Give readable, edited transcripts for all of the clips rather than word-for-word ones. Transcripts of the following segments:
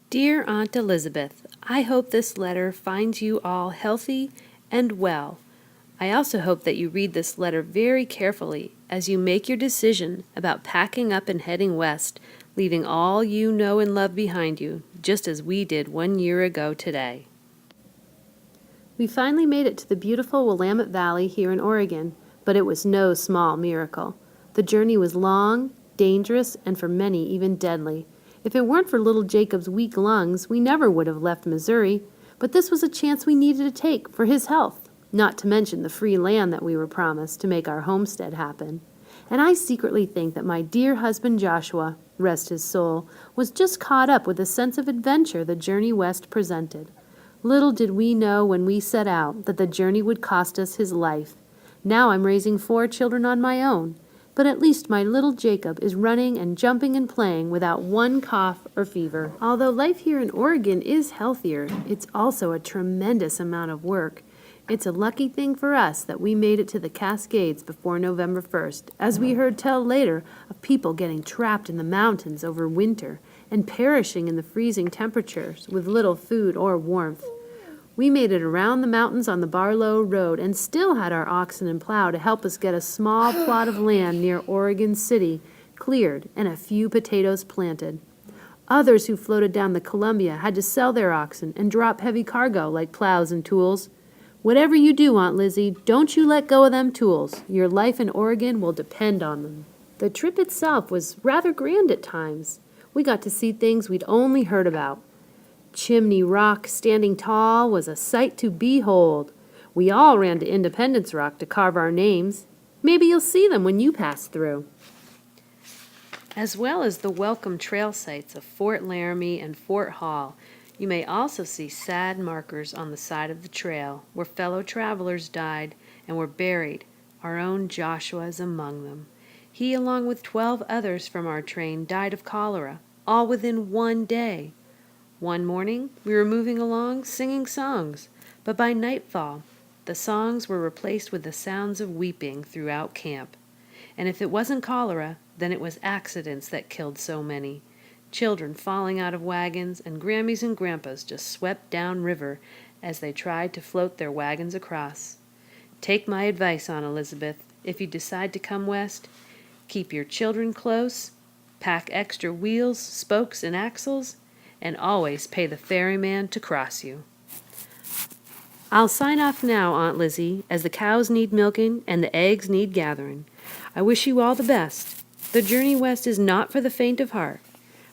Dear Aunt Elizabeth, I hope this letter finds you all healthy and well. I also hope that you read this letter very carefully as you make your decision about packing up and heading west, leaving all you know and love behind you, just as we did 1 year ago today. We finally made it to the beautiful Willamette Valley here in Oregon, but it was no small miracle. The journey was long, dangerous, and for many even deadly. If it weren't for little Jacob's weak lungs, we never would have left Missouri, but this was a chance we needed to take for his health, not to mention the free land that we were promised to make our homestead happen. And I secretly think that my dear husband Joshua, rest his soul, was just caught up with the sense of adventure the journey west presented. Little did we know when we set out that the journey would cost us his life. Now I'm raising 4 children on my own, but at least my little Jacob is running and jumping and playing without one cough or fever. Although life here in Oregon is healthier, it's also a tremendous amount of work. It's a lucky thing for us that we made it to the Cascades before November 1st, as we heard tell later of people getting trapped in the mountains over winter and perishing in the freezing temperatures with little food or warmth. We made it around the mountains on the Barlow Road and still had our oxen and plow to help us get a small plot of land near Oregon City cleared and a few potatoes planted. Others who floated down the Columbia had to sell their oxen and drop heavy cargo like plows and tools. Whatever you do, Aunt Lizzie, don't you let go of them tools. Your life in Oregon will depend on them. The trip itself was rather grand at times. We got to see things we'd only heard about. Chimney Rock, standing tall, was a sight to behold. We all ran to Independence Rock to carve our names. Maybe you'll see them when you pass through. As well as the welcome trail sites of Fort Laramie and Fort Hall, you may also see sad markers on the side of the trail where fellow travelers died and were buried. Our own Joshua is among them. He, along with 12 others from our train, died of cholera, all within 1 day. One morning, we were moving along singing songs, but by nightfall, the songs were replaced with the sounds of weeping throughout camp. And if it wasn't cholera, then it was accidents that killed so many. Children falling out of wagons, and Grammies and Grandpas just swept down river as they tried to float their wagons across. Take my advice, Aunt Elizabeth. If you decide to come west, keep your children close, pack extra wheels, spokes, and axles, and always pay the ferryman to cross you. I'll sign off now, Aunt Lizzie, as the cows need milking and the eggs need gathering. I wish you all the best. The journey west is not for the faint of heart,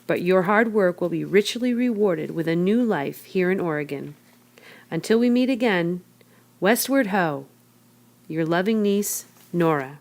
but your hard work will be richly rewarded with a new life here in Oregon. Until we meet again, westward ho! Your loving niece, Nora.